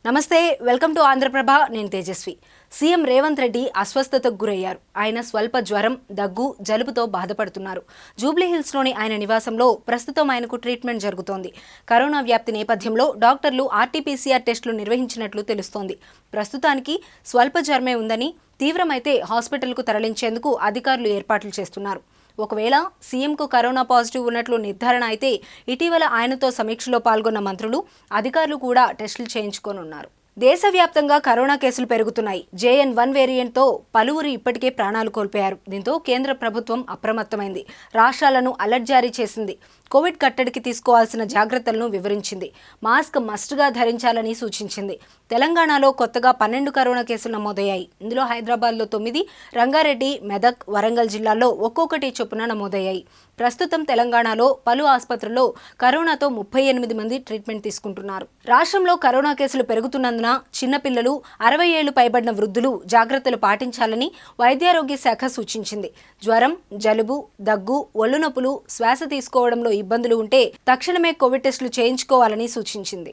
నమస్తే, welcome to Andhraprabha. నేను Tejaswi. CM Revanth Reddy అస్వస్థతకు గురయ్యారు. ఆయన స్వల్ప జ్వరం, దగ్గు, జలుబుతో బాధపడుతున్నారు. జూబ్లీహిల్స్లోని ఆయన నివాసంలో ప్రస్తుతం ఆయనకు ట్రీట్మెంట్ జరుగుతోంది. కరోనా వ్యాప్తి నేపథ్యంలో డాక్టర్లు ఆర్టీపీసీఆర్ టెస్టులు నిర్వహించినట్లు తెలుస్తోంది. ప్రస్తుతానికి స్వల్ప జ్వరమే ఉందని, తీవ్రమైతే హాస్పిటల్కు తరలించేందుకు అధికారులు ఏర్పాట్లు చేస్తున్నారు. ఒకవేళ సీఎంకు కరోనా పాజిటివ్ ఉన్నట్లు నిర్ధారణ అయితే ఇటీవల ఆయనతో సమీక్షలో పాల్గొన్న మంత్రులు, అధికారులు కూడా టెస్టులు చేయించుకోనున్నారు. దేశవ్యాప్తంగా కరోనా కేసులు పెరుగుతున్నాయి. JN.1 వేరియంట్తో పలువురు ఇప్పటికే ప్రాణాలు కోల్పోయారు. దీంతో కేంద్ర ప్రభుత్వం అప్రమత్తమైంది. రాష్ట్రాలను అలర్ట్ జారీ చేసింది. కోవిడ్ కట్టడికి తీసుకోవాల్సిన జాగ్రత్తలను వివరించింది. మాస్క్ మస్ట్గా ధరించాలని సూచించింది. తెలంగాణలో కొత్తగా 12 కరోనా కేసులు నమోదయ్యాయి. ఇందులో హైదరాబాద్లో 9, రంగారెడ్డి, మెదక్, వరంగల్ జిల్లాల్లో ఒక్కొక్కటి చొప్పున నమోదయ్యాయి. ప్రస్తుతం తెలంగాణలో పలు ఆసుపత్రుల్లో కరోనాతో 38 మంది ట్రీట్మెంట్ తీసుకుంటున్నారు. రాష్ట్రంలో కరోనా కేసులు పెరుగుతున్నందున చిన్నపిల్లలు, 60 ఏళ్లు పైబడిన వృద్ధులు జాగ్రత్తలు పాటించాలని వైద్యారోగ్య శాఖ సూచించింది. జ్వరం, జలుబు, దగ్గు, ఒళ్ళు నొప్పులు, శ్వాస తీసుకోవడంలో ఇబ్బందులు ఉంటే తక్షణమే కోవిడ్ టెస్టులు చేయించుకోవాలని సూచించింది.